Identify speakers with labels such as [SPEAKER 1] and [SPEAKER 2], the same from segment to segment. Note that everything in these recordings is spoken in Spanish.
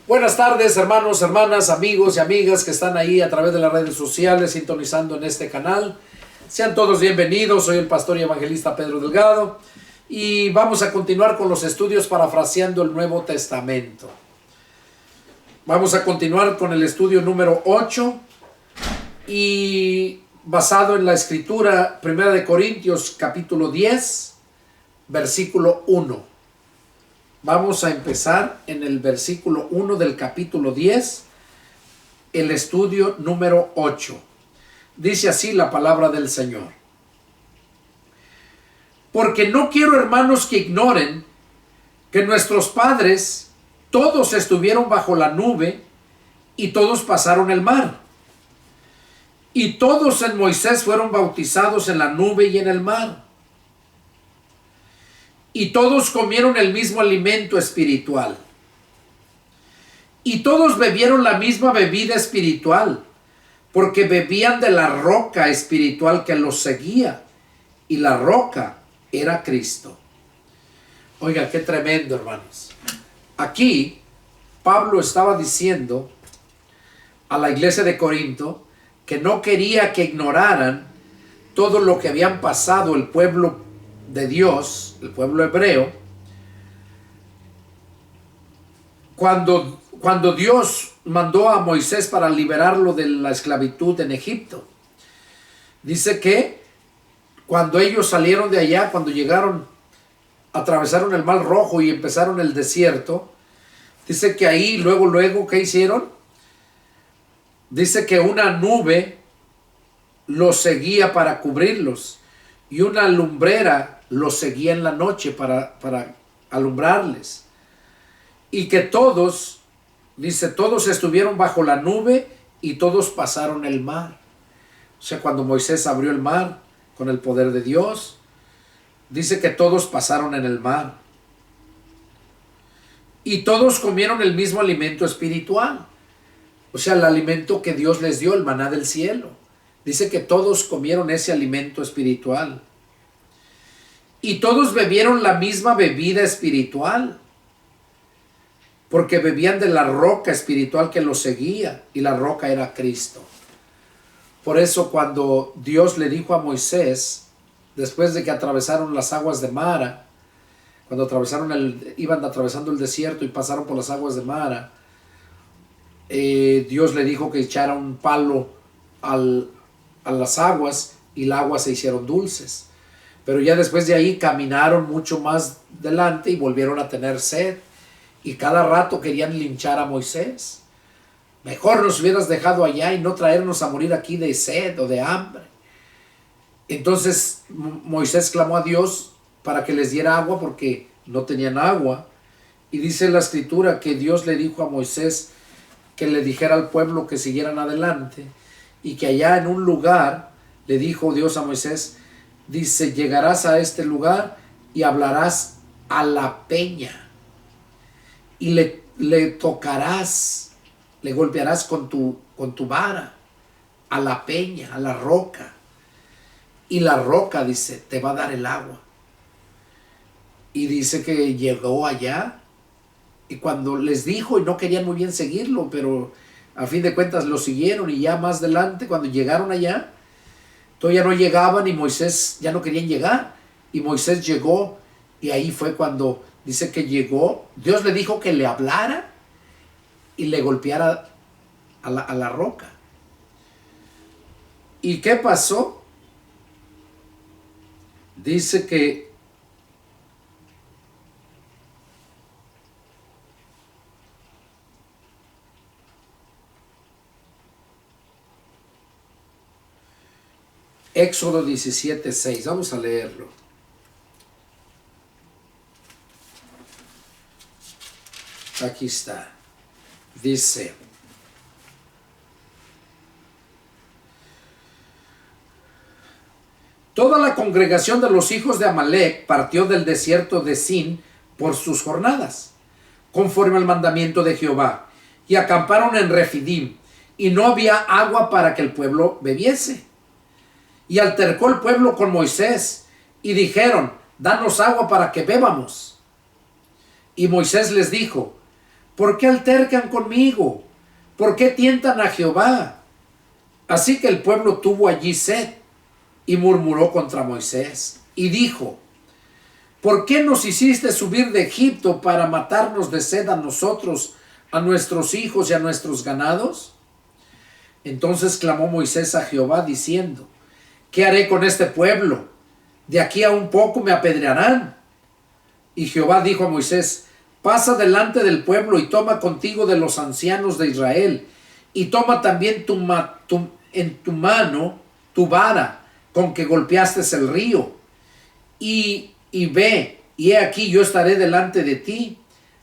[SPEAKER 1] Buenas tardes, hermanos, hermanas, amigos y amigas que están ahí a través de las redes sociales sintonizando en este canal. Sean todos bienvenidos. Soy el pastor y evangelista Pedro Delgado y vamos a continuar con los estudios parafraseando el Nuevo Testamento. Vamos a continuar con el estudio número 8 y basado en la escritura 1 Corintios capítulo 10, versículo 1. Vamos a empezar en el versículo 1 del capítulo 10, el estudio número 8. Dice así la palabra del Señor. Porque no quiero, hermanos, que ignoren que nuestros padres todos estuvieron bajo la nube y todos pasaron el mar. Y todos en Moisés fueron bautizados en la nube y en el mar. Y todos comieron el mismo alimento espiritual. Y todos bebieron la misma bebida espiritual, porque bebían de la roca espiritual que los seguía, y la roca era Cristo. Oiga, qué tremendo, hermanos. Aquí Pablo estaba diciendo a la iglesia de Corinto que no quería que ignoraran todo lo que habían pasado el pueblo de Dios, el pueblo hebreo, cuando Dios mandó a Moisés para liberarlo de la esclavitud en Egipto. Dice que cuando ellos salieron de allá, cuando llegaron, atravesaron el Mar Rojo y empezaron el desierto, dice que ahí luego, ¿qué hicieron? Dice que una nube los seguía para cubrirlos y una lumbrera los seguía en la noche para alumbrarles. Y que todos, dice, todos estuvieron bajo la nube y todos pasaron el mar. O sea, cuando Moisés abrió el mar con el poder de Dios, dice que todos pasaron en el mar. Y todos comieron el mismo alimento espiritual. O sea, el alimento que Dios les dio, el maná del cielo. Dice que todos comieron ese alimento espiritual. Y todos bebieron la misma bebida espiritual, porque bebían de la roca espiritual que los seguía, y la roca era Cristo. Por eso cuando Dios le dijo a Moisés, después de que atravesaron las aguas de Mara, cuando iban atravesando el desierto y pasaron por las aguas de Mara, Dios le dijo que echara un palo a las aguas y las aguas se hicieron dulces. Pero ya después de ahí caminaron mucho más delante y volvieron a tener sed. Y cada rato querían linchar a Moisés. Mejor nos hubieras dejado allá y no traernos a morir aquí de sed o de hambre. Entonces Moisés clamó a Dios para que les diera agua porque no tenían agua. Y dice la escritura que Dios le dijo a Moisés que le dijera al pueblo que siguieran adelante. Y que allá en un lugar le dijo Dios a Moisés, dice, llegarás a este lugar y hablarás a la peña y le tocarás, le golpearás con tu vara a la peña, a la roca, y la roca, dice, te va a dar el agua. Y dice que llegó allá y cuando les dijo, y no querían muy bien seguirlo, pero a fin de cuentas lo siguieron, y ya más adelante cuando llegaron allá, todavía no llegaban y Moisés ya no querían llegar. Y Moisés llegó y ahí fue cuando dice que llegó. Dios le dijo que le hablara y le golpeara a la roca. ¿Y qué pasó? Dice que Éxodo 17:6. Vamos a leerlo. Aquí está. Dice: toda la congregación de los hijos de Amalec partió del desierto de Sin por sus jornadas, conforme al mandamiento de Jehová, y acamparon en Refidim, y no había agua para que el pueblo bebiese. Y altercó el pueblo con Moisés, y dijeron: danos agua para que bebamos. Y Moisés les dijo: ¿Por qué altercan conmigo? ¿Por qué tientan a Jehová? Así que el pueblo tuvo allí sed y murmuró contra Moisés y dijo: ¿por qué nos hiciste subir de Egipto para matarnos de sed a nosotros, a nuestros hijos y a nuestros ganados? Entonces clamó Moisés a Jehová diciendo: ¿qué haré con este pueblo? De aquí a un poco me apedrearán. Y Jehová dijo a Moisés: pasa delante del pueblo y toma contigo de los ancianos de Israel, y toma también en tu mano tu vara con que golpeaste el río, y ve, y he aquí yo estaré delante de ti,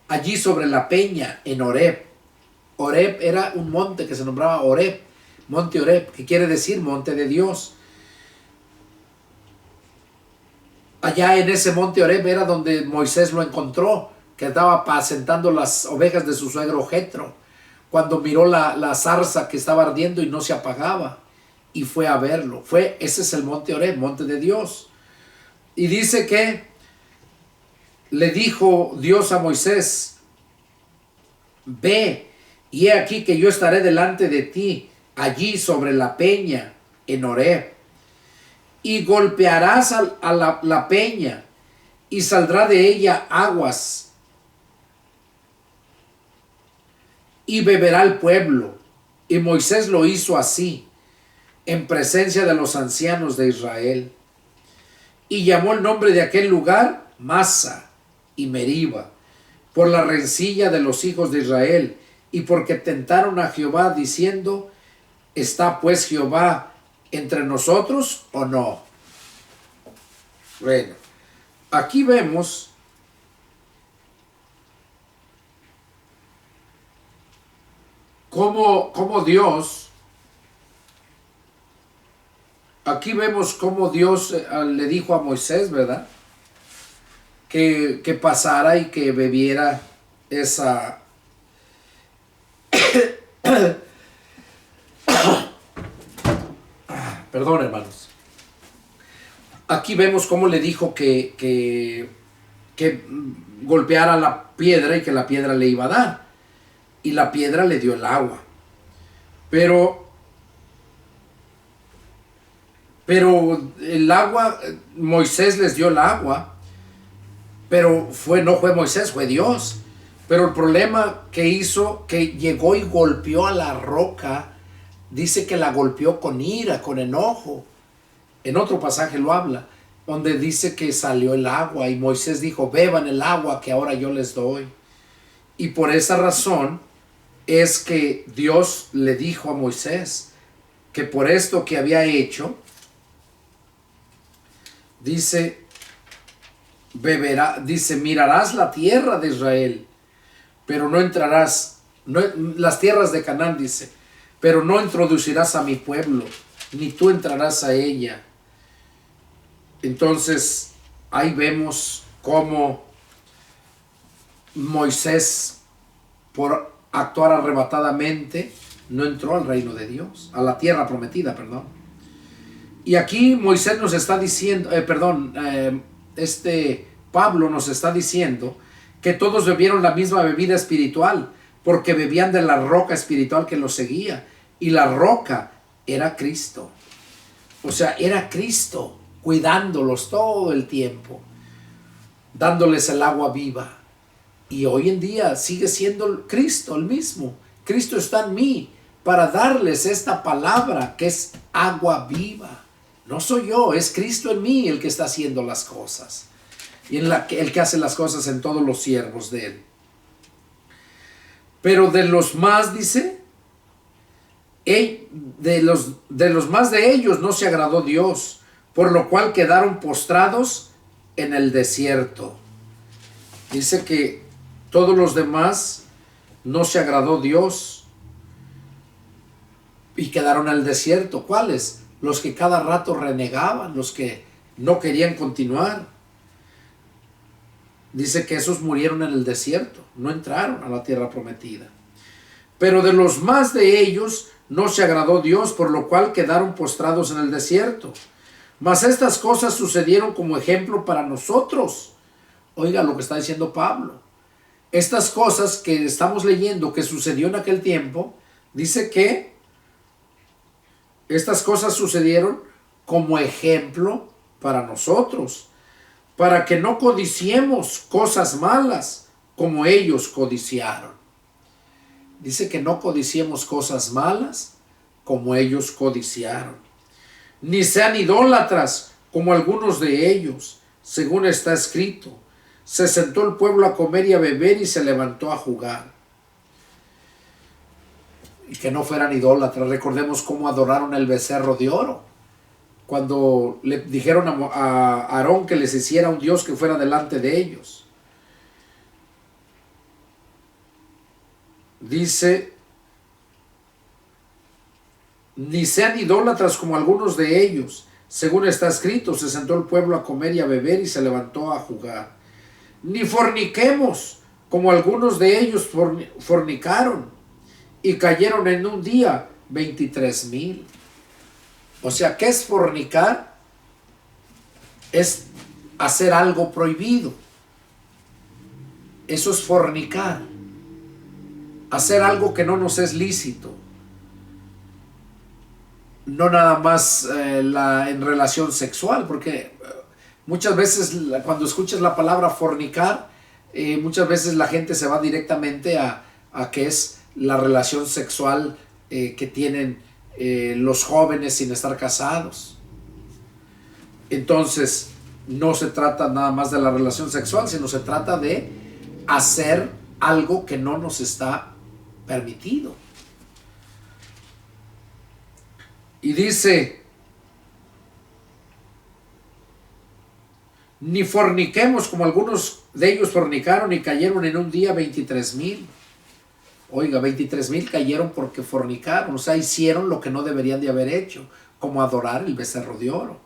[SPEAKER 1] allí sobre la peña en Horeb. Horeb era un monte que se nombraba Horeb, monte Horeb, que quiere decir monte de Dios. Allá en ese monte Horeb era donde Moisés lo encontró, que estaba apacentando las ovejas de su suegro Jetro, cuando miró la zarza que estaba ardiendo y no se apagaba, y fue a verlo. Ese es el monte Horeb, monte de Dios. Y dice que le dijo Dios a Moisés: ve, y he aquí que yo estaré delante de ti, allí sobre la peña en Horeb, y golpearás a la peña, y saldrá de ella aguas, y beberá el pueblo. Y Moisés lo hizo así, en presencia de los ancianos de Israel. Y llamó el nombre de aquel lugar Masa y Meriba, por la rencilla de los hijos de Israel, y porque tentaron a Jehová diciendo: ¿está pues Jehová entre nosotros o no? Bueno, aquí vemos cómo Dios, aquí vemos cómo Dios le dijo a Moisés, ¿verdad?, que pasara y que bebiera esa perdón, hermanos. Aquí vemos cómo le dijo que golpeara la piedra y que la piedra le iba a dar. Y la piedra le dio el agua. Pero el agua, Moisés les dio el agua, pero no fue Moisés, fue Dios. Pero el problema que hizo, que llegó y golpeó a la roca, dice que la golpeó con ira, con enojo. En otro pasaje lo habla, donde dice que salió el agua y Moisés dijo: beban el agua que ahora yo les doy. Y por esa razón es que Dios le dijo a Moisés que por esto que había hecho, dice, mirarás la tierra de Israel, pero no entrarás, las tierras de Canaán, dice, pero no introducirás a mi pueblo, ni tú entrarás a ella. Entonces, ahí vemos cómo Moisés, por actuar arrebatadamente, no entró al reino de Dios, a la tierra prometida, perdón. Y aquí Moisés nos está diciendo, Pablo nos está diciendo que todos bebieron la misma bebida espiritual, porque bebían de la roca espiritual que los seguía, y la roca era Cristo. O sea, era Cristo cuidándolos todo el tiempo, dándoles el agua viva. Y hoy en día sigue siendo Cristo el mismo. Cristo está en mí para darles esta palabra que es agua viva. No soy yo, es Cristo en mí el que está haciendo las cosas. Y el que hace las cosas en todos los siervos de él. Pero de los más, dice, de los más de ellos no se agradó Dios, por lo cual quedaron postrados en el desierto. Dice que todos los demás no se agradó Dios y quedaron en el desierto. ¿Cuáles? Los que cada rato renegaban, los que no querían continuar. Dice que esos murieron en el desierto, no entraron a la tierra prometida. Pero de los más de ellos no se agradó Dios, por lo cual quedaron postrados en el desierto. Mas estas cosas sucedieron como ejemplo para nosotros. Oiga lo que está diciendo Pablo. Estas cosas que estamos leyendo que sucedió en aquel tiempo, dice que estas cosas sucedieron como ejemplo para nosotros, para que no codiciemos cosas malas como ellos codiciaron. Dice que no codiciemos cosas malas como ellos codiciaron, ni sean idólatras como algunos de ellos, según está escrito. Se sentó el pueblo a comer y a beber y se levantó a jugar. Y que no fueran idólatras. Recordemos cómo adoraron el becerro de oro. Cuando le dijeron a Aarón que les hiciera un Dios que fuera delante de ellos. Dice, ni sean idólatras como algunos de ellos. Según está escrito, se sentó el pueblo a comer y a beber y se levantó a jugar. Ni forniquemos como algunos de ellos fornicaron y cayeron en un día 23,000. O sea, ¿qué es fornicar? Es hacer algo prohibido. Eso es fornicar. Hacer algo que no nos es lícito. No nada más en relación sexual, porque muchas veces cuando escuchas la palabra fornicar, muchas veces la gente se va directamente a que es la relación sexual que tienen los jóvenes sin estar casados. Entonces, no se trata nada más de la relación sexual, sino se trata de hacer algo que no nos está permitido. Y dice, ni forniquemos como algunos de ellos fornicaron y cayeron en un día 23,000. Oiga, 23,000 cayeron porque fornicaron, o sea, hicieron lo que no deberían de haber hecho, como adorar el becerro de oro.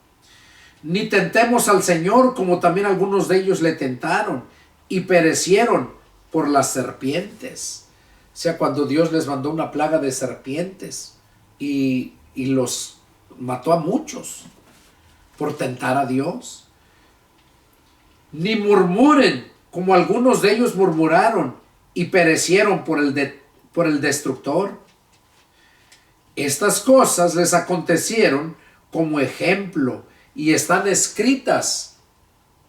[SPEAKER 1] Ni tentemos al Señor como también algunos de ellos le tentaron y perecieron por las serpientes. O sea, cuando Dios les mandó una plaga de serpientes y los mató a muchos por tentar a Dios. Ni murmuren como algunos de ellos murmuraron y perecieron por el destructor. Estas cosas les acontecieron como ejemplo y están escritas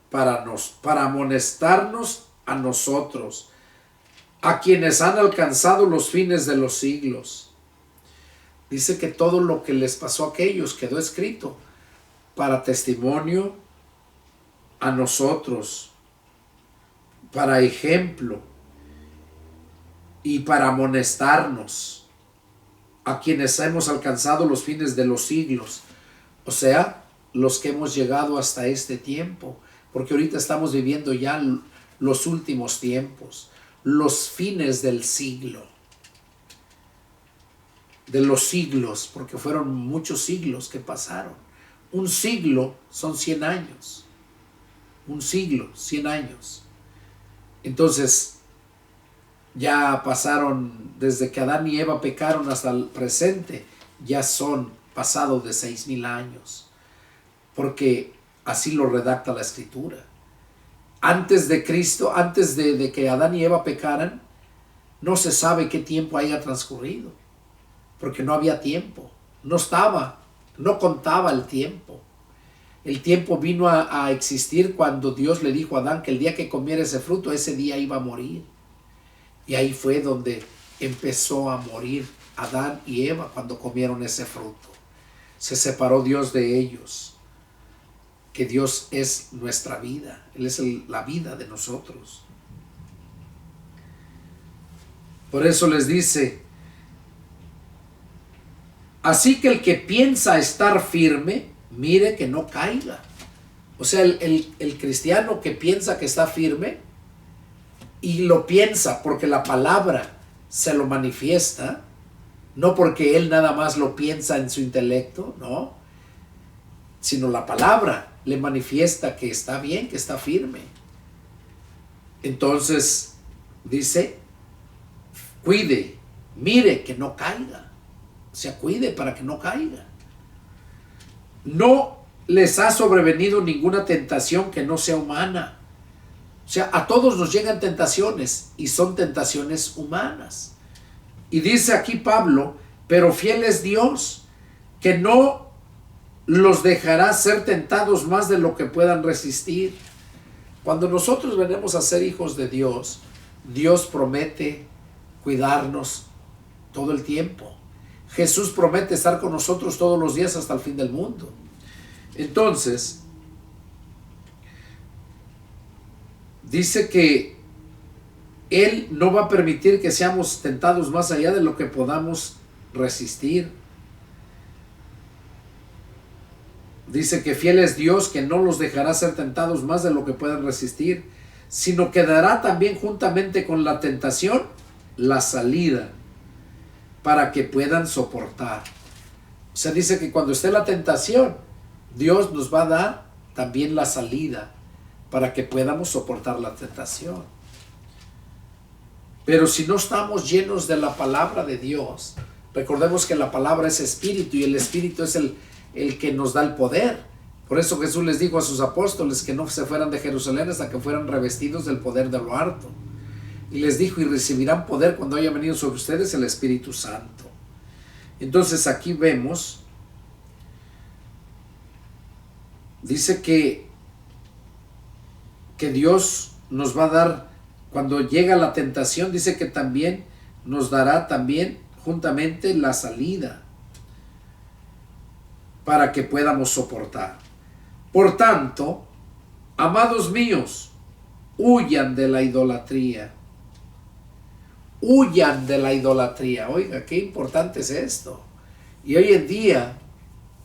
[SPEAKER 1] para amonestarnos a nosotros, a quienes han alcanzado los fines de los siglos. Dice que todo lo que les pasó a aquellos quedó escrito para testimonio a nosotros, para ejemplo y para amonestarnos a quienes hemos alcanzado los fines de los siglos. O sea, los que hemos llegado hasta este tiempo, porque ahorita estamos viviendo ya los últimos tiempos, los fines del siglo. De los siglos, porque fueron muchos siglos que pasaron. Un siglo son 100 años. Un siglo, 100 años. Entonces, ya pasaron, desde que Adán y Eva pecaron hasta el presente, ya son pasados de 6,000 años. Porque así lo redacta la Escritura. Antes de Cristo, antes de que Adán y Eva pecaran, no se sabe qué tiempo haya transcurrido. Porque no había tiempo, no contaba el tiempo. El tiempo vino a existir cuando Dios le dijo a Adán que el día que comiera ese fruto, ese día iba a morir. Y ahí fue donde empezó a morir Adán y Eva cuando comieron ese fruto. Se separó Dios de ellos, que Dios es nuestra vida, Él es la vida de nosotros. Por eso les dice, así que el que piensa estar firme, mire que no caiga. O sea, el cristiano que piensa que está firme, y lo piensa porque la palabra se lo manifiesta, no porque él nada más lo piensa en su intelecto, no, sino la palabra le manifiesta que está bien, que está firme. Entonces dice, cuide, mire que no caiga. O sea, cuide para que no caiga. No les ha sobrevenido ninguna tentación que no sea humana. O sea, a todos nos llegan tentaciones y son tentaciones humanas. Y dice aquí Pablo, pero fiel es Dios, que no los dejará ser tentados más de lo que puedan resistir. Cuando nosotros venimos a ser hijos de Dios, Dios promete cuidarnos todo el tiempo. Jesús promete estar con nosotros todos los días hasta el fin del mundo. Entonces, dice que Él no va a permitir que seamos tentados más allá de lo que podamos resistir. Dice que fiel es Dios, que no los dejará ser tentados más de lo que puedan resistir, sino que dará también juntamente con la tentación la salida para que puedan soportar. O sea, dice que cuando esté la tentación, Dios nos va a dar también la salida para que podamos soportar la tentación. Pero si no estamos llenos de la palabra de Dios, recordemos que la palabra es espíritu y el espíritu es el que nos da el poder. Por eso Jesús les dijo a sus apóstoles que no se fueran de Jerusalén hasta que fueran revestidos del poder de lo alto. Y les dijo, y recibirán poder cuando haya venido sobre ustedes el Espíritu Santo. Entonces aquí vemos, dice que Dios nos va a dar, cuando llega la tentación, dice que también nos dará también juntamente la salida para que podamos soportar. Por tanto, amados míos, huyan de la idolatría. Huyan de la idolatría. Oiga, qué importante es esto. Y hoy en día,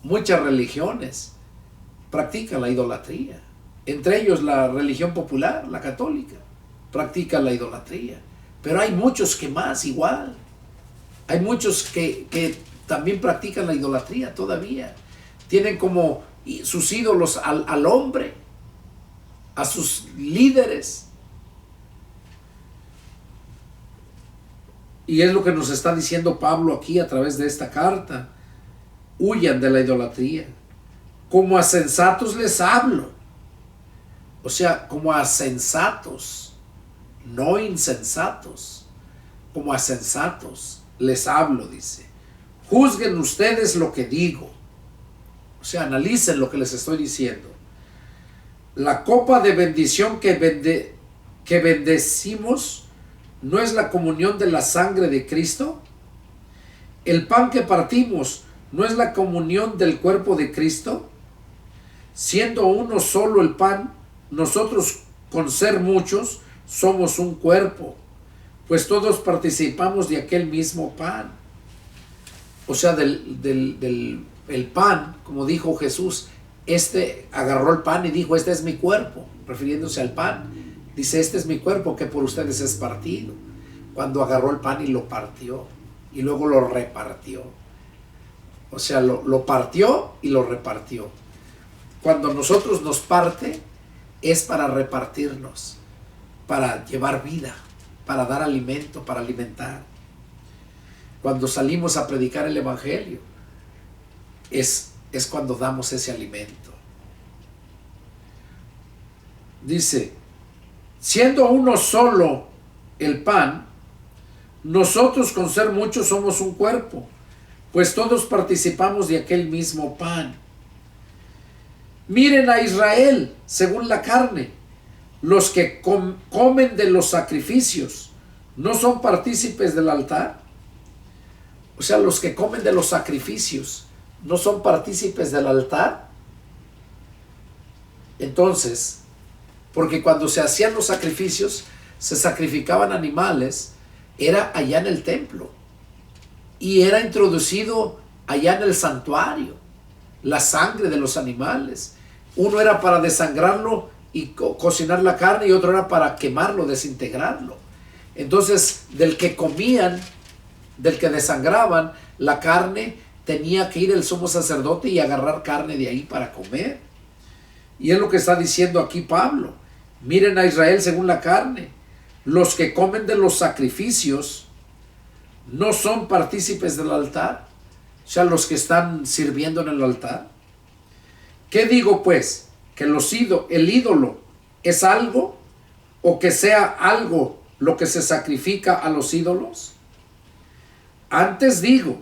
[SPEAKER 1] muchas religiones practican la idolatría. Entre ellos la religión popular, la católica, practica la idolatría. Pero hay muchos que más igual. Hay muchos que también practican la idolatría todavía. Tienen como sus ídolos al hombre, a sus líderes. Y es lo que nos está diciendo Pablo aquí a través de esta carta. Huyan de la idolatría. Como a sensatos les hablo. O sea, como a sensatos, no insensatos. Como a sensatos les hablo, dice. Juzguen ustedes lo que digo. O sea, analicen lo que les estoy diciendo. La copa de bendición que bendecimos ¿no es la comunión de la sangre de Cristo? ¿El pan que partimos no es la comunión del cuerpo de Cristo? Siendo uno solo el pan, nosotros con ser muchos somos un cuerpo, pues todos participamos de aquel mismo pan. O sea, el pan, como dijo Jesús, agarró el pan y dijo, este es mi cuerpo, refiriéndose al pan. Dice, este es mi cuerpo que por ustedes es partido. Cuando agarró el pan y lo partió. Y luego lo repartió. O sea, lo partió y lo repartió. Cuando nosotros nos parte, es para repartirnos. Para llevar vida. Para dar alimento, para alimentar. Cuando salimos a predicar el evangelio, es cuando damos ese alimento. Dice, siendo uno solo el pan, nosotros con ser muchos somos un cuerpo, pues todos participamos de aquel mismo pan. Miren a Israel según la carne. Los que comen de los sacrificios, ¿no son partícipes del altar? O sea, los que comen de los sacrificios, ¿no son partícipes del altar? Entonces, porque cuando se hacían los sacrificios, se sacrificaban animales, era allá en el templo. Y era introducido allá en el santuario, la sangre de los animales. Uno era para desangrarlo y cocinar la carne, y otro era para quemarlo, desintegrarlo. Entonces, del que comían, del que desangraban la carne, tenía que ir el sumo sacerdote y agarrar carne de ahí para comer. Y es lo que está diciendo aquí Pablo. Miren a Israel según la carne. Los que comen de los sacrificios no son partícipes del altar. O sea, los que están sirviendo en el altar. ¿Qué digo pues? ¿Que el ídolo es algo o que sea algo lo que se sacrifica a los ídolos? Antes digo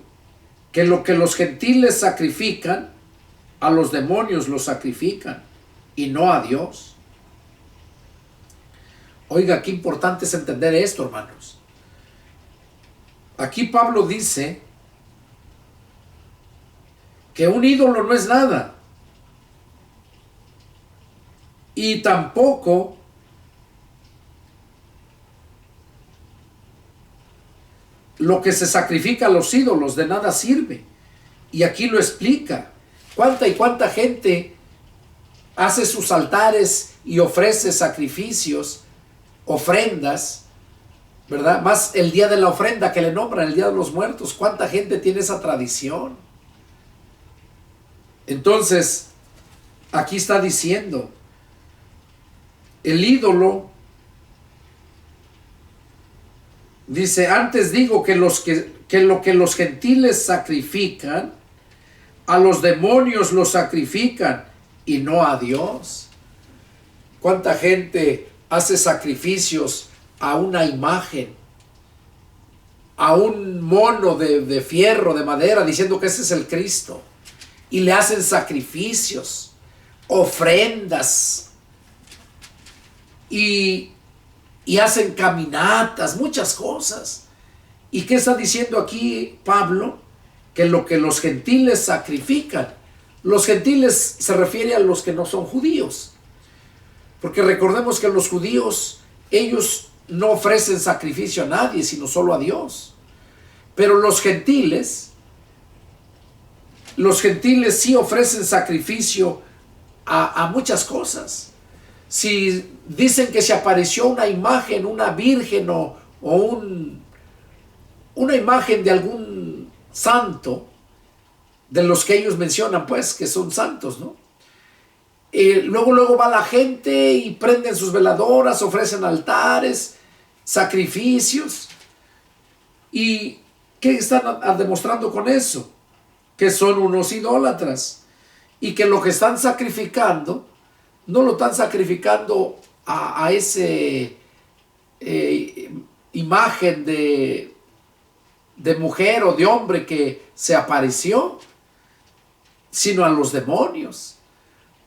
[SPEAKER 1] que lo que los gentiles sacrifican, a los demonios los sacrifican y no a Dios. Oiga, qué importante es entender esto, hermanos. Aquí Pablo dice que un ídolo no es nada. Y tampoco lo que se sacrifica a los ídolos de nada sirve. Y aquí lo explica. Cuánta y cuánta gente hace sus altares y ofrece sacrificios, ofrendas, ¿verdad? Más el día de la ofrenda que le nombran, el día de los muertos. ¿Cuánta gente tiene esa tradición? Entonces, aquí está diciendo, el ídolo, dice, antes digo que lo que los gentiles sacrifican, a los demonios los sacrifican y no a Dios. ¿Cuánta gente hace sacrificios a una imagen, a un mono de fierro, de madera, diciendo que ese es el Cristo? Y le hacen sacrificios, ofrendas, y hacen caminatas, muchas cosas. ¿Y qué está diciendo aquí Pablo? Que lo que los gentiles sacrifican. Los gentiles se refiere a los que no son judíos. Porque recordemos que los judíos, ellos no ofrecen sacrificio a nadie, sino solo a Dios. Pero los gentiles sí ofrecen sacrificio a muchas cosas. Si dicen que se apareció una imagen, una virgen una imagen de algún santo, de los que ellos mencionan, pues, que son santos, ¿no? Luego va la gente y prenden sus veladoras, ofrecen altares, sacrificios. ¿Y qué están demostrando con eso? Que son unos idólatras y que lo que están sacrificando no lo están sacrificando a ese imagen de mujer o de hombre que se apareció, sino a los demonios,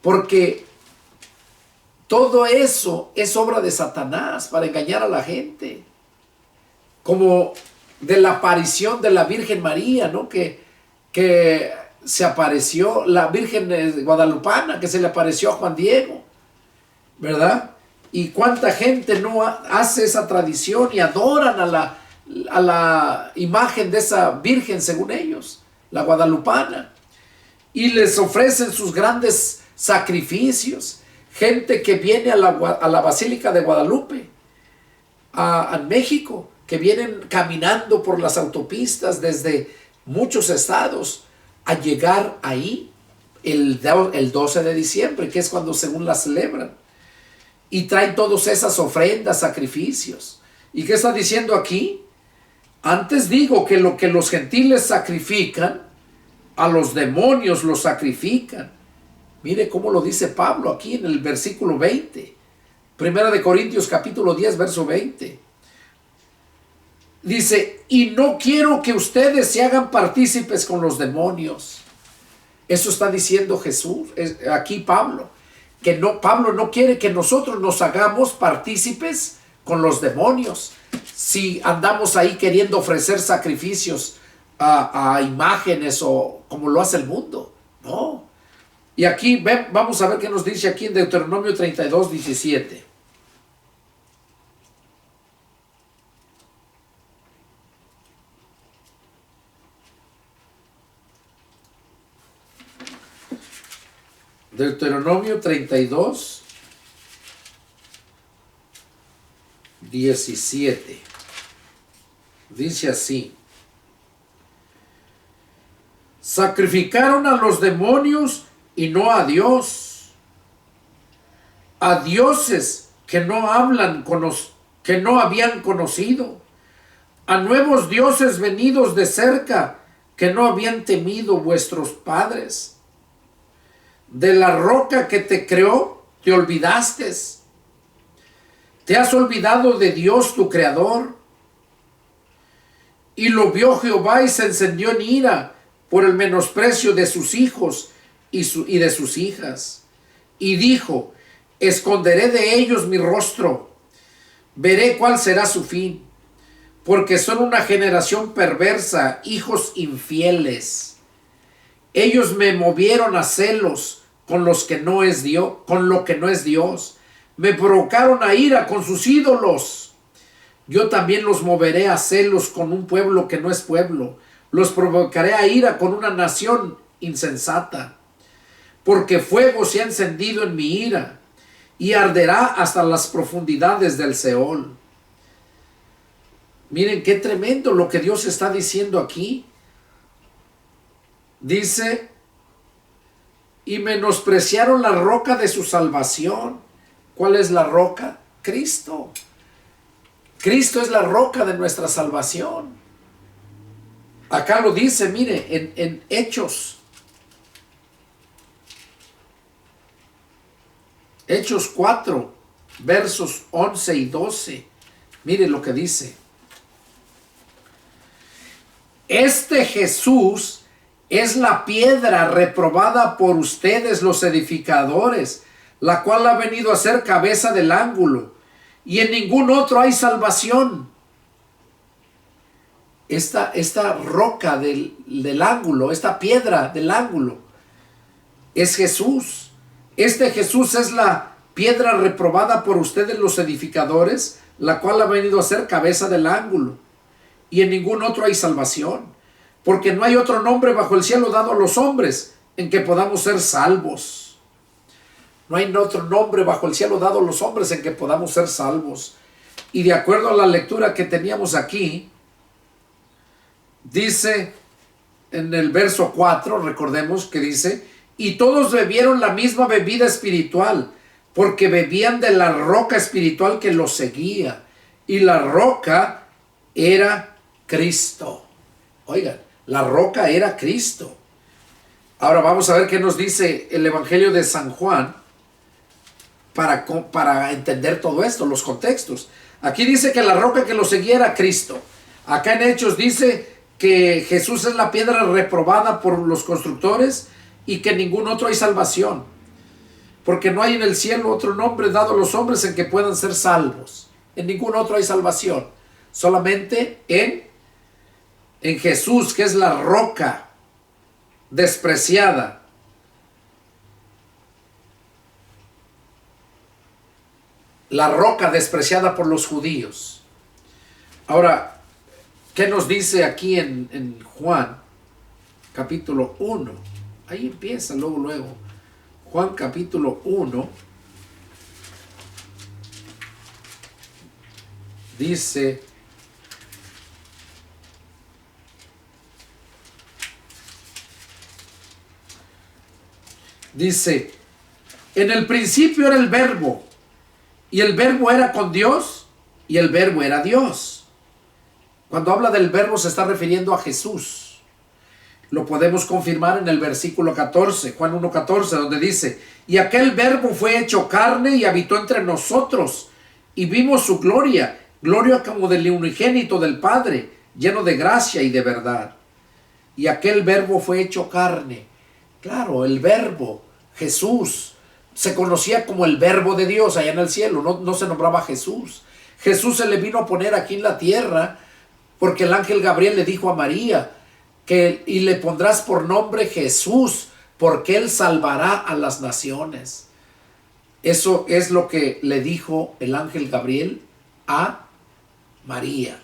[SPEAKER 1] porque todo eso es obra de Satanás para engañar a la gente, como de la aparición de la Virgen María, ¿no? Que se apareció, la Virgen guadalupana, que se le apareció a Juan Diego, ¿verdad? Y cuánta gente no hace esa tradición y adoran a la imagen de esa Virgen, según ellos, la guadalupana, y les ofrecen sus grandes sacrificios. Gente que viene a la Basílica de Guadalupe, a México, que vienen caminando por las autopistas desde muchos estados a llegar ahí el 12 de diciembre, que es cuando según la celebran, y traen todas esas ofrendas, sacrificios. ¿Y qué está diciendo aquí? Antes digo que lo que los gentiles sacrifican, a los demonios los sacrifican. Mire cómo lo dice Pablo aquí en el versículo 20. Primera de Corintios capítulo 10, verso 20. Dice, y no quiero que ustedes se hagan partícipes con los demonios. Eso está diciendo Jesús, aquí Pablo. Pablo no quiere que nosotros nos hagamos partícipes con los demonios. Si andamos ahí queriendo ofrecer sacrificios a imágenes o como lo hace el mundo. No. Y aquí vamos a ver qué nos dice aquí en Deuteronomio 32, 17. Deuteronomio 32, 17. Dice así: sacrificaron a los demonios y no a Dios, a dioses que no hablan, que no habían conocido, a nuevos dioses venidos de cerca que no habían temido vuestros padres. De la roca que te creó te olvidaste. ¿Te has olvidado de Dios tu Creador? Y lo vio Jehová y se encendió en ira por el menosprecio de sus hijos y de sus hijas. Y dijo: esconderé de ellos mi rostro, veré cuál será su fin, porque son una generación perversa, hijos infieles. Ellos me movieron a celos con lo que no es Dios. Me provocaron a ira con sus ídolos. Yo también los moveré a celos con un pueblo que no es pueblo. Los provocaré a ira con una nación insensata. Porque fuego se ha encendido en mi ira y arderá hasta las profundidades del Seol. Miren qué tremendo lo que Dios está diciendo aquí. Dice: y menospreciaron la roca de su salvación. ¿Cuál es la roca? Cristo. Cristo es la roca de nuestra salvación. Acá lo dice, mire, en Hechos 4, versos 11 y 12. Mire lo que dice. Este Jesús es la piedra reprobada por ustedes los edificadores, la cual ha venido a ser cabeza del ángulo, y en ningún otro hay salvación. Esta roca del ángulo, esta piedra del ángulo, es Jesús. Este Jesús es la piedra reprobada por ustedes los edificadores, la cual ha venido a ser cabeza del ángulo, y en ningún otro hay salvación, porque no hay otro nombre bajo el cielo dado a los hombres en que podamos ser salvos. No hay otro nombre bajo el cielo dado a los hombres en que podamos ser salvos. Y de acuerdo a la lectura que teníamos aquí, dice en el verso 4, recordemos que dice: y todos bebieron la misma bebida espiritual, porque bebían de la roca espiritual que los seguía, y la roca era Cristo. Oigan, la roca era Cristo. Ahora vamos a ver qué nos dice el Evangelio de San Juan para entender todo esto, los contextos. Aquí dice que la roca que los seguía era Cristo. Acá en Hechos dice que Jesús es la piedra reprobada por los constructores y que en ningún otro hay salvación, porque no hay en el cielo otro nombre dado a los hombres en que puedan ser salvos. En ningún otro hay salvación, solamente en Jesús, que es la roca despreciada. La roca despreciada por los judíos. Ahora, ¿qué nos dice aquí en Juan capítulo 1? Ahí empieza luego. Juan capítulo 1 dice: en el principio era el Verbo, y el Verbo era con Dios, y el Verbo era Dios. Cuando habla del Verbo se está refiriendo a Jesús. Lo podemos confirmar en el versículo 14, Juan 1:14, donde dice: y aquel Verbo fue hecho carne y habitó entre nosotros, y vimos su gloria, gloria como del unigénito del Padre, lleno de gracia y de verdad. Y aquel Verbo fue hecho carne. Claro, el Verbo, Jesús, se conocía como el Verbo de Dios allá en el cielo, no se nombraba Jesús. Jesús se le vino a poner aquí en la tierra porque el ángel Gabriel le dijo a María y le pondrás por nombre Jesús, porque él salvará a las naciones. Eso es lo que le dijo el ángel Gabriel a María.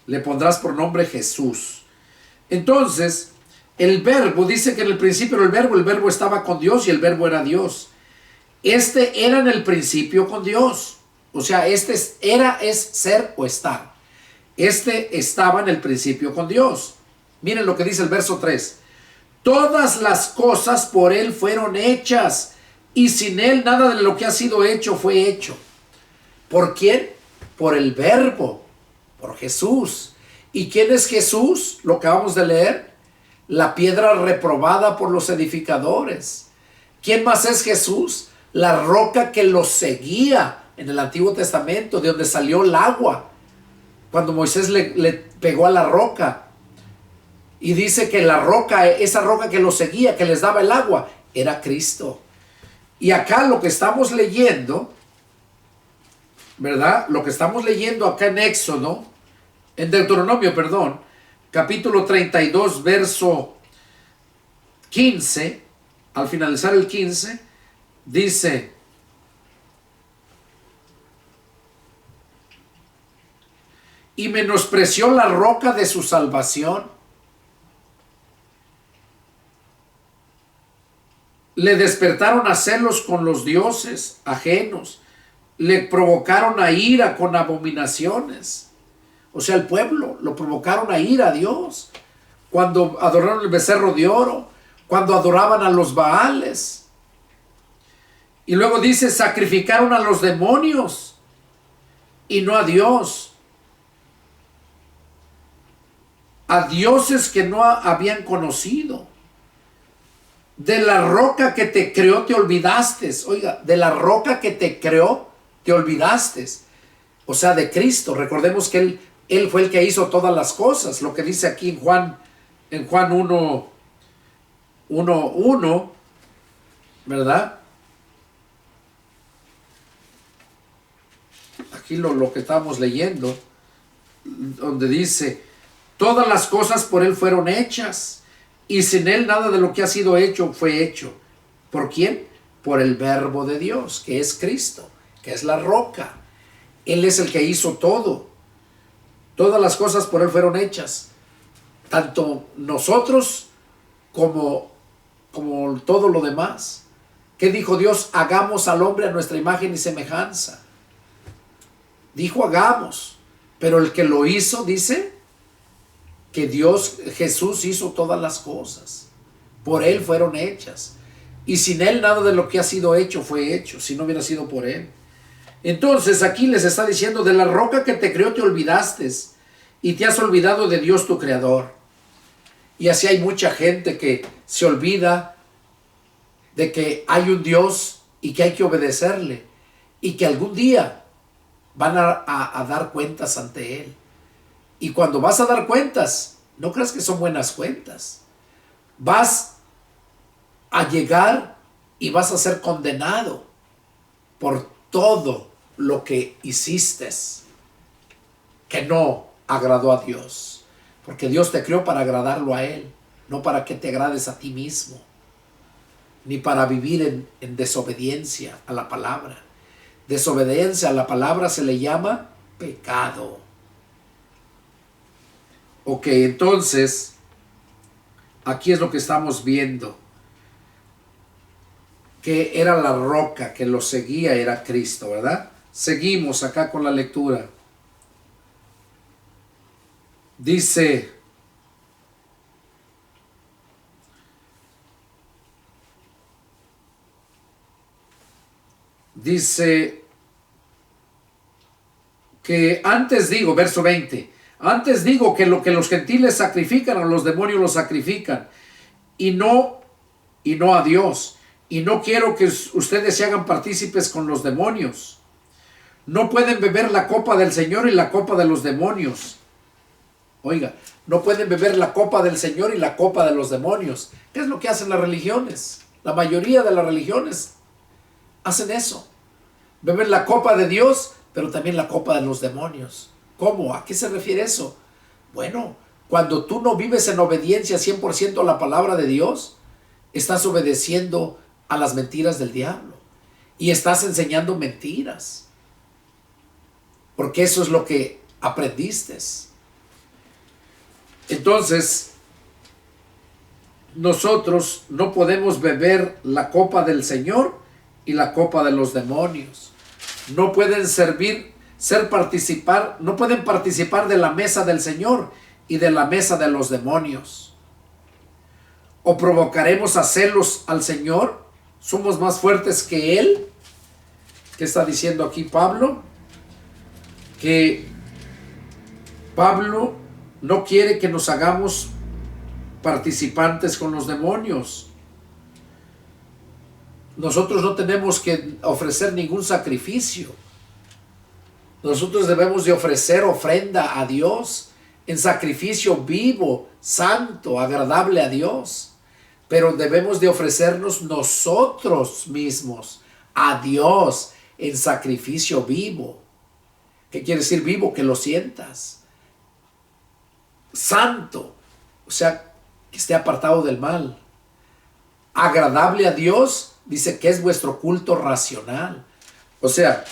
[SPEAKER 1] Le pondrás por nombre Jesús. Entonces, el Verbo, dice que en el principio era el Verbo estaba con Dios y el Verbo era Dios. Este era en el principio con Dios. O sea, es ser o estar. Este estaba en el principio con Dios. Miren lo que dice el verso 3. Todas las cosas por él fueron hechas, y sin él nada de lo que ha sido hecho fue hecho. ¿Por quién? Por el Verbo, por Jesús. ¿Y quién es Jesús? Lo acabamos de leer. La piedra reprobada por los edificadores. ¿Quién más es Jesús? La roca que los seguía en el Antiguo Testamento, de donde salió el agua, cuando Moisés le pegó a la roca. Y dice que la roca, esa roca que los seguía, que les daba el agua, era Cristo. Y acá lo que estamos leyendo, ¿verdad? Lo que estamos leyendo acá en Éxodo, en Deuteronomio, perdón, capítulo 32, verso 15, al finalizar el 15, dice: y menospreció la roca de su salvación. Le despertaron a celos con los dioses ajenos. Le provocaron a ira con abominaciones. O sea, el pueblo lo provocaron a ira a Dios. Cuando adoraron el becerro de oro, cuando adoraban a los Baales. Y luego dice, sacrificaron a los demonios y no a Dios. A dioses que no habían conocido. De la roca que te creó te olvidaste. Oiga, de la roca que te creó te olvidaste. O sea, de Cristo. Recordemos que Él fue el que hizo todas las cosas. Lo que dice aquí en Juan 1, ¿verdad? Aquí lo que estamos leyendo, donde dice, todas las cosas por Él fueron hechas, y sin Él nada de lo que ha sido hecho fue hecho. ¿Por quién? Por el Verbo de Dios, que es Cristo, que es la roca. Él es el que hizo todo. Todas las cosas por Él fueron hechas. Tanto nosotros como todo lo demás. ¿Qué dijo Dios? Hagamos al hombre a nuestra imagen y semejanza. Dijo hagamos. Pero el que lo hizo, dice que Jesús hizo todas las cosas. Por Él fueron hechas. Y sin Él nada de lo que ha sido hecho fue hecho, si no hubiera sido por Él. Entonces aquí les está diciendo, de la roca que te creó te olvidaste y te has olvidado de Dios tu creador. Y así hay mucha gente que se olvida de que hay un Dios y que hay que obedecerle. Y que algún día van a dar cuentas ante Él. Y cuando vas a dar cuentas, no creas que son buenas cuentas. Vas a llegar y vas a ser condenado por todo lo que hiciste que no agradó a Dios. Porque Dios te creó para agradarlo a Él, no para que te agrades a ti mismo, ni para vivir en desobediencia a la palabra. Desobediencia a la palabra se le llama pecado. Ok, entonces, aquí es lo que estamos viendo. Que era la roca que lo seguía, era Cristo, ¿verdad? Seguimos acá con la lectura. Dice, que antes digo, verso 20, antes digo que lo que los gentiles sacrifican a los demonios lo sacrifican y no a Dios. Y no quiero que ustedes se hagan partícipes con los demonios. No pueden beber la copa del Señor y la copa de los demonios. Oiga, no pueden beber la copa del Señor y la copa de los demonios. ¿Qué es lo que hacen las religiones? La mayoría de las religiones hacen eso. Beben la copa de Dios, pero también la copa de los demonios. ¿Cómo? ¿A qué se refiere eso? Bueno, cuando tú no vives en obediencia 100% a la palabra de Dios, estás obedeciendo a las mentiras del diablo y estás enseñando mentiras, porque eso es lo que aprendiste. Entonces, nosotros no podemos beber la copa del Señor y la copa de los demonios. No pueden no pueden participar de la mesa del Señor y de la mesa de los demonios. ¿O provocaremos a celos al Señor? ¿Somos más fuertes que Él? ¿Qué está diciendo aquí Pablo? Que Pablo no quiere que nos hagamos participantes con los demonios. Nosotros no tenemos que ofrecer ningún sacrificio Nosotros debemos de ofrecer ofrenda a Dios en sacrificio vivo, santo, agradable a Dios. Pero debemos de ofrecernos nosotros mismos a Dios en sacrificio vivo. ¿Qué quiere decir vivo? Que lo sientas. Santo, o sea, que esté apartado del mal. Agradable a Dios, dice que es vuestro culto racional. O sea,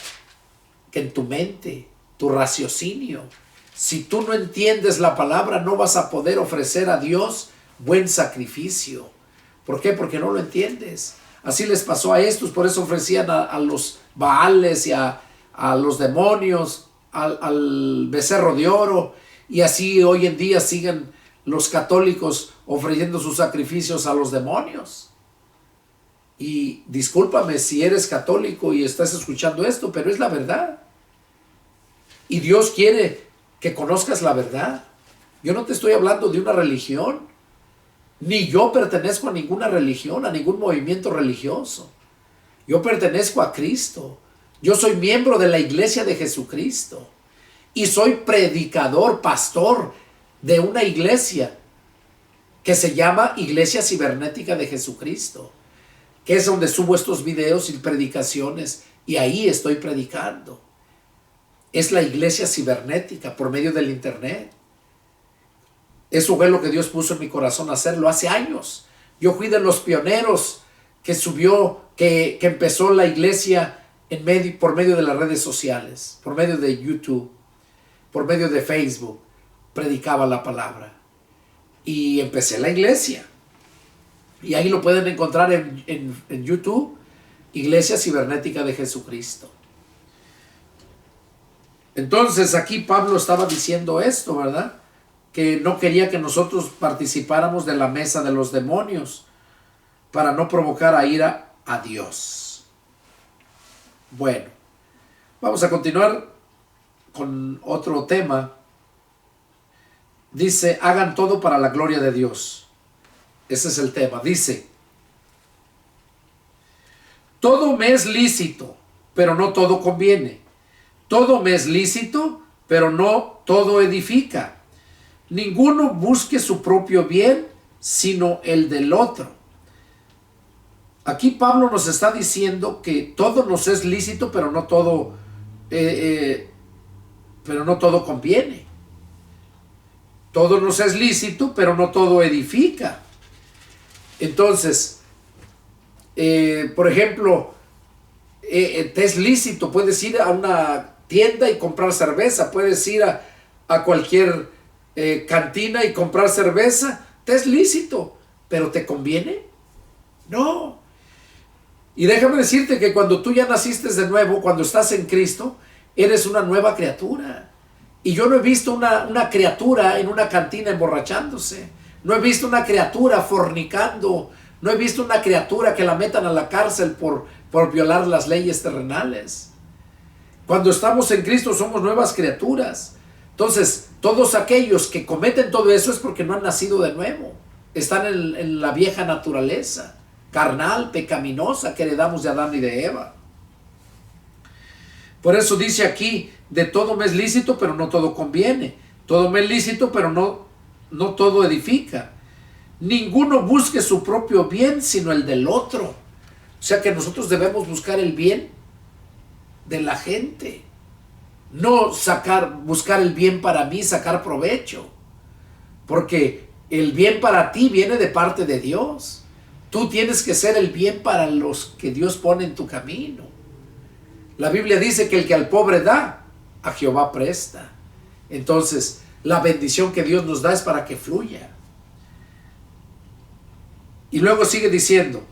[SPEAKER 1] que en tu mente, tu raciocinio, si tú no entiendes la palabra, no vas a poder ofrecer a Dios buen sacrificio. ¿Por qué? Porque no lo entiendes. Así les pasó a estos, por eso ofrecían a los Baales y a los demonios, al becerro de oro, y así hoy en día siguen los católicos ofreciendo sus sacrificios a los demonios. Y discúlpame si eres católico y estás escuchando esto, pero es la verdad. Y Dios quiere que conozcas la verdad. Yo no te estoy hablando de una religión, ni yo pertenezco a ninguna religión, a ningún movimiento religioso. Yo pertenezco a Cristo. Yo soy miembro de la Iglesia de Jesucristo. Y soy predicador, pastor de una iglesia que se llama Iglesia Cibernética de Jesucristo, que es donde subo estos videos y predicaciones, y ahí estoy predicando. Es la iglesia cibernética por medio del internet. Eso fue lo que Dios puso en mi corazón hacerlo hace años. Yo fui de los pioneros que empezó la iglesia por medio de las redes sociales, por medio de YouTube, por medio de Facebook. Predicaba la palabra y empecé la iglesia. Y ahí lo pueden encontrar en YouTube, Iglesia Cibernética de Jesucristo. Entonces aquí Pablo estaba diciendo esto, ¿verdad? Que no quería que nosotros participáramos de la mesa de los demonios para no provocar a ira a Dios. Bueno, vamos a continuar con otro tema. Dice, hagan todo para la gloria de Dios. Ese es el tema. Dice, todo me es lícito, pero no todo conviene. Todo me es lícito, pero no todo edifica. Ninguno busque su propio bien, sino el del otro. Aquí Pablo nos está diciendo que todo nos es lícito, pero no todo conviene. Todo nos es lícito, pero no todo edifica. Entonces, por ejemplo, te es lícito, puedes ir a una tienda y comprar cerveza, puedes ir a cualquier cantina y comprar cerveza, te es lícito, pero ¿te conviene? No. Y déjame decirte que cuando tú ya naciste de nuevo, cuando estás en Cristo, eres una nueva criatura. Y yo no he visto una criatura en una cantina emborrachándose. No he visto una criatura fornicando. No he visto una criatura que la metan a la cárcel por violar las leyes terrenales. Cuando estamos en Cristo somos nuevas criaturas. Entonces, todos aquellos que cometen todo eso es porque no han nacido de nuevo. Están en la vieja naturaleza, carnal, pecaminosa, que heredamos de Adán y de Eva. Por eso dice aquí, de todo me es lícito, pero no todo conviene. Todo me es lícito, pero no todo edifica. Ninguno busque su propio bien, sino el del otro. O sea que nosotros debemos buscar el bien de la gente. No buscar el bien para mí, sacar provecho. Porque el bien para ti viene de parte de Dios. Tú tienes que ser el bien para los que Dios pone en tu camino. La Biblia dice que el que al pobre da, a Jehová presta. Entonces, la bendición que Dios nos da es para que fluya. Y luego sigue diciendo,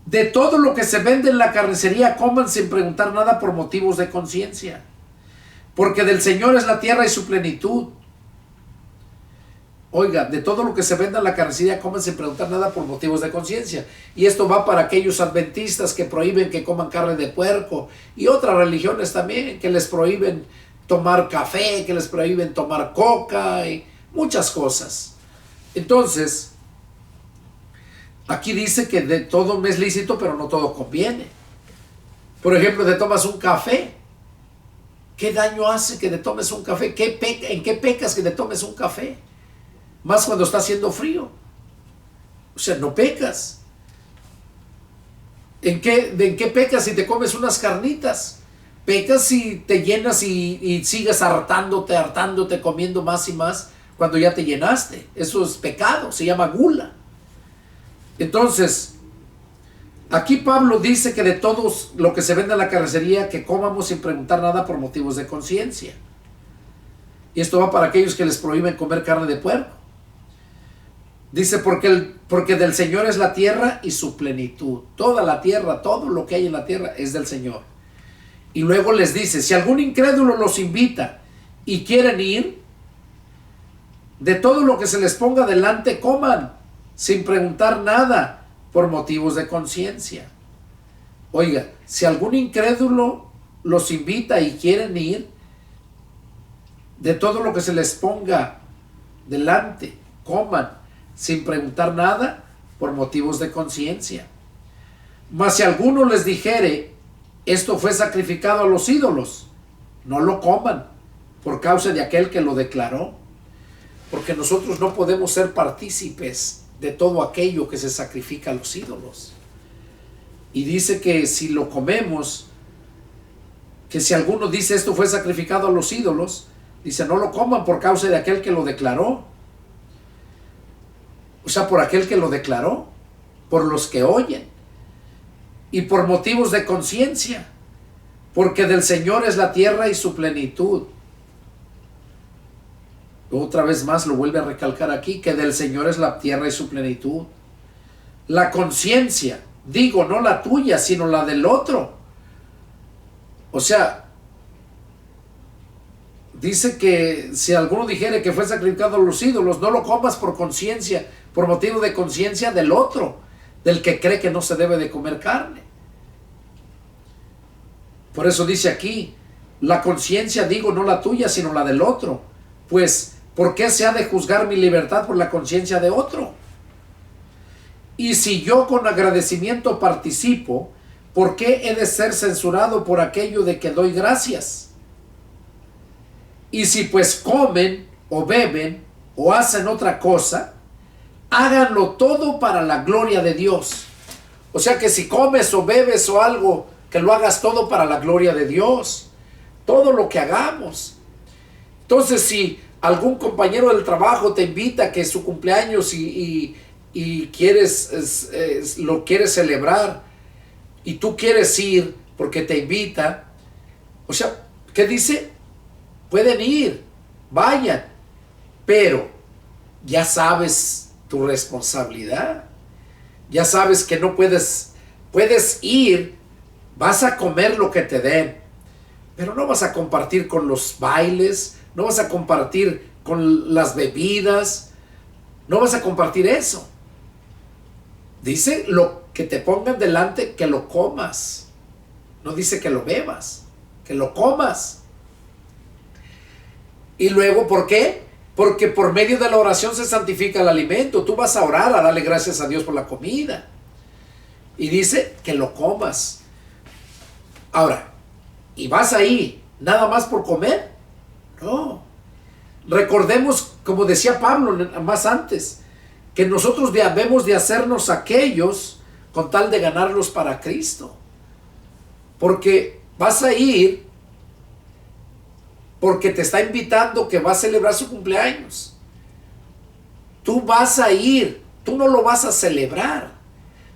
[SPEAKER 1] de todo lo que se vende en la carnicería, coman sin preguntar nada por motivos de conciencia. Porque del Señor es la tierra y su plenitud. Oiga, de todo lo que se venda en la carnicería, coman sin preguntar nada por motivos de conciencia. Y esto va para aquellos adventistas que prohíben que coman carne de puerco. Y otras religiones también que les prohíben tomar café, que les prohíben tomar coca y muchas cosas. Entonces, aquí dice que de todo me es lícito, pero no todo conviene. Por ejemplo, te tomas un café ¿Qué daño hace que te tomes un café? ¿En qué pecas que te tomes un café? Más cuando está haciendo frío. O sea, no pecas. ¿En qué pecas si te comes unas carnitas? Pecas si te llenas y sigues hartándote, comiendo más y más cuando ya te llenaste. Eso es pecado, se llama gula. Entonces, aquí Pablo dice que de todos lo que se vende en la carnicería, que comamos sin preguntar nada por motivos de conciencia. Y esto va para aquellos que les prohíben comer carne de puerco. Dice, porque del Señor es la tierra y su plenitud. Toda la tierra, todo lo que hay en la tierra es del Señor. Y luego les dice, si algún incrédulo los invita y quieren ir, de todo lo que se les ponga delante coman, sin preguntar nada, por motivos de conciencia. Oiga, si algún incrédulo los invita y quieren ir, de todo lo que se les ponga delante coman, sin preguntar nada, por motivos de conciencia. Mas si alguno les dijere, esto fue sacrificado a los ídolos, no lo coman, por causa de aquel que lo declaró. Porque nosotros no podemos ser partícipes de todo aquello que se sacrifica a los ídolos. Y dice que si lo comemos, que si alguno dice esto fue sacrificado a los ídolos, dice no lo coman por causa de aquel que lo declaró. O sea, por aquel que lo declaró, por los que oyen, y por motivos de conciencia, porque del Señor es la tierra y su plenitud. Otra vez más lo vuelve a recalcar aquí, que del Señor es la tierra y su plenitud. La conciencia, digo, no la tuya, sino la del otro. O sea, dice que si alguno dijere que fue sacrificado a los ídolos, no lo comas por conciencia, por motivo de conciencia del otro, del que cree que no se debe de comer carne. Por eso dice aquí, la conciencia, digo, no la tuya, sino la del otro. Pues, ¿por qué se ha de juzgar mi libertad por la conciencia de otro? Y si yo con agradecimiento participo, ¿por qué he de ser censurado por aquello de que doy gracias? Y si pues comen o beben o hacen otra cosa, háganlo todo para la gloria de Dios. O sea que si comes o bebes o algo, que lo hagas todo para la gloria de Dios. Todo lo que hagamos. Entonces, si algún compañero del trabajo te invita a que es su cumpleaños y lo quieres celebrar y tú quieres ir porque te invita, o sea, ¿qué dice? Pueden ir, vayan, pero ya sabes tu responsabilidad. Ya sabes que no puedes ir, vas a comer lo que te den, pero no vas a compartir con los bailes, no vas a compartir con las bebidas, no vas a compartir eso. Dice lo que te pongan delante, que lo comas. No dice que lo bebas, que lo comas. Y luego, ¿por qué? Porque por medio de la oración se santifica el alimento. Tú vas a orar, a darle gracias a Dios por la comida. Y dice que lo comas. Ahora, ¿y vas ahí nada más por comer? No. Recordemos, como decía Pablo más antes, que nosotros debemos de hacernos aquellos con tal de ganarlos para Cristo. Porque vas a ir porque te está invitando, que va a celebrar su cumpleaños. Tú vas a ir, tú no lo vas a celebrar,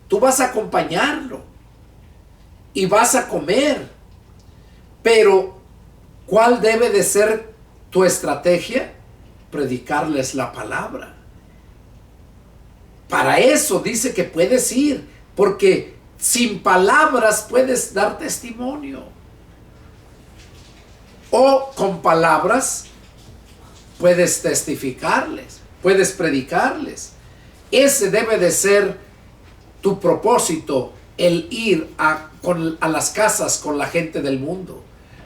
[SPEAKER 1] tú vas a acompañarlo y vas a comer. Pero, ¿cuál debe de ser tu estrategia? Predicarles la palabra. Para eso dice que puedes ir, porque sin palabras puedes dar testimonio. O con palabras puedes testificarles, puedes predicarles. Ese debe de ser tu propósito, el ir a las casas con la gente del mundo.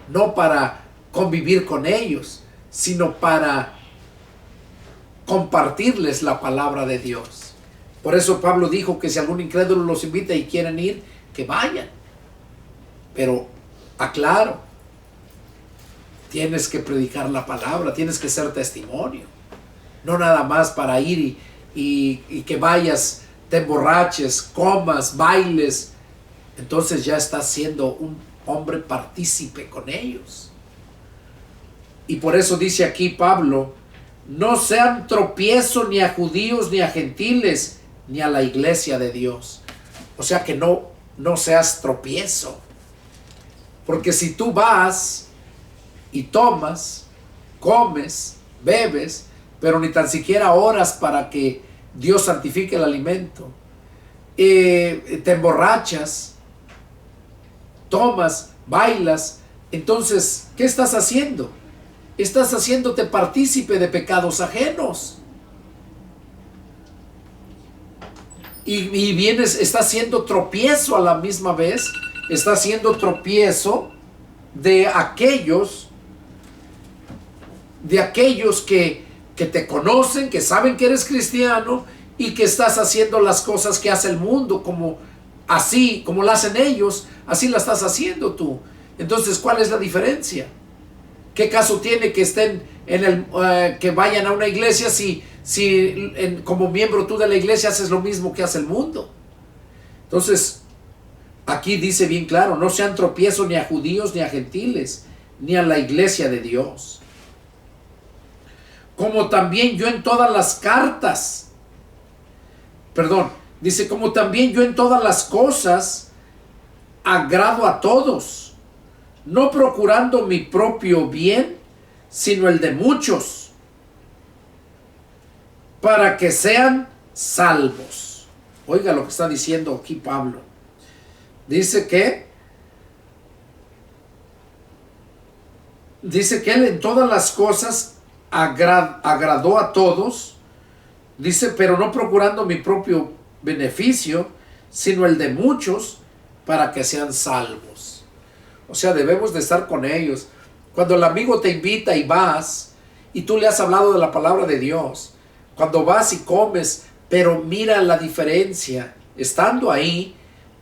[SPEAKER 1] No para convivir con ellos, sino para compartirles la palabra de Dios. Por eso Pablo dijo que si algún incrédulo los invita y quieren ir, que vayan. Pero aclaro, tienes que predicar la palabra, tienes que ser testimonio. No nada más para ir y que vayas, te emborraches, comas, bailes. Entonces ya estás siendo un hombre partícipe con ellos. Y por eso dice aquí Pablo, no sean tropiezo ni a judíos ni a gentiles, ni a la iglesia de Dios. O sea que no seas tropiezo. Porque si tú vas y tomas, comes, bebes, pero ni tan siquiera oras para que Dios santifique el alimento, te emborrachas, tomas, bailas, entonces, ¿qué estás haciendo? Estás haciéndote partícipe de pecados ajenos. Y vienes, estás haciendo tropiezo a la misma vez, estás haciendo tropiezo de aquellos que te conocen, que saben que eres cristiano y que estás haciendo las cosas que hace el mundo, como lo hacen ellos, así la estás haciendo tú. Entonces, ¿cuál es la diferencia? ¿Qué caso tiene que estén que vayan a una iglesia si como miembro tú de la iglesia haces lo mismo que hace el mundo? Entonces, aquí dice bien claro, no sean tropiezo ni a judíos ni a gentiles, ni a la iglesia de Dios. Como también yo en todas las cartas, dice, como también yo en todas las cosas agrado a todos, no procurando mi propio bien, sino el de muchos, para que sean salvos. Oiga lo que está diciendo aquí Pablo. Dice que él en todas las cosas agradó a todos, dice, pero no procurando mi propio beneficio, sino el de muchos, para que sean salvos. O sea, debemos de estar con ellos. Cuando el amigo te invita y vas, y tú le has hablado de la palabra de Dios, cuando vas y comes, pero mira la diferencia, estando ahí,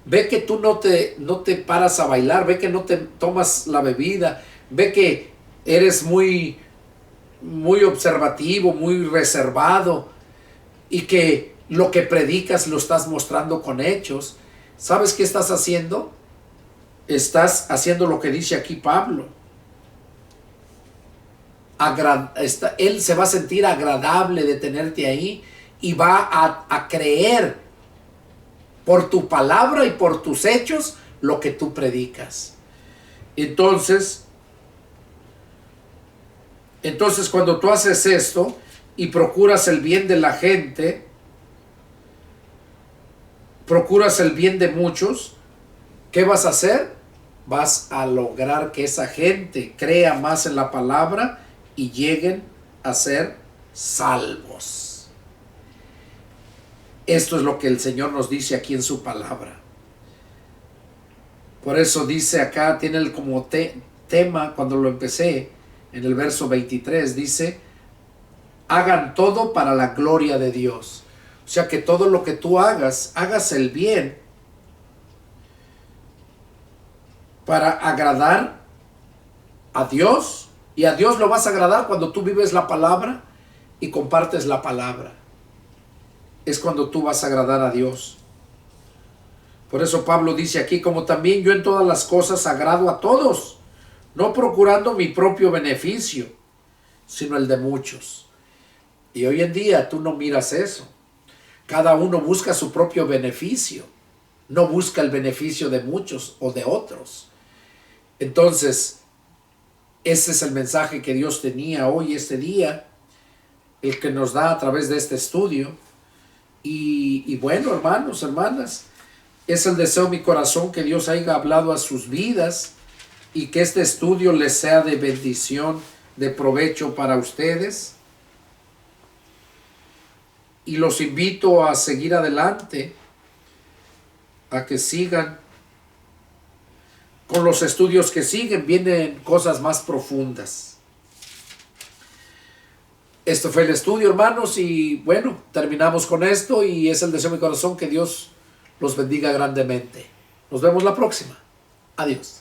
[SPEAKER 1] ve que tú no te paras a bailar, ve que no te tomas la bebida, ve que eres muy observativo, muy reservado, y que lo que predicas lo estás mostrando con hechos. ¿Sabes qué estás haciendo? Estás haciendo lo que dice aquí Pablo. Él se va a sentir agradable de tenerte ahí y va a creer por tu palabra y por tus hechos lo que tú predicas. Entonces cuando tú haces esto y procuras el bien de la gente, procuras el bien de muchos, ¿qué vas a hacer? Vas a lograr que esa gente crea más en la palabra y lleguen a ser salvos. Esto es lo que el Señor nos dice aquí en su palabra. Por eso dice acá, tiene como tema, cuando lo empecé, en el verso 23, dice, hagan todo para la gloria de Dios. O sea que todo lo que tú hagas el bien para agradar a Dios, y a Dios lo vas a agradar cuando tú vives la palabra y compartes la palabra. Es cuando tú vas a agradar a Dios. Por eso Pablo dice aquí, como también yo en todas las cosas agrado a todos, no procurando mi propio beneficio, sino el de muchos. Y hoy en día tú no miras eso. Cada uno busca su propio beneficio, no busca el beneficio de muchos o de otros. Entonces, ese es el mensaje que Dios tenía hoy, este día, el que nos da a través de este estudio. Y bueno, hermanos, hermanas, es el deseo de mi corazón que Dios haya hablado a sus vidas y que este estudio les sea de bendición, de provecho para ustedes. Y los invito a seguir adelante, a que sigan con los estudios que siguen. Vienen cosas más profundas. Esto fue el estudio, hermanos, y bueno, terminamos con esto y es el deseo de mi corazón que Dios los bendiga grandemente. Nos vemos la próxima. Adiós.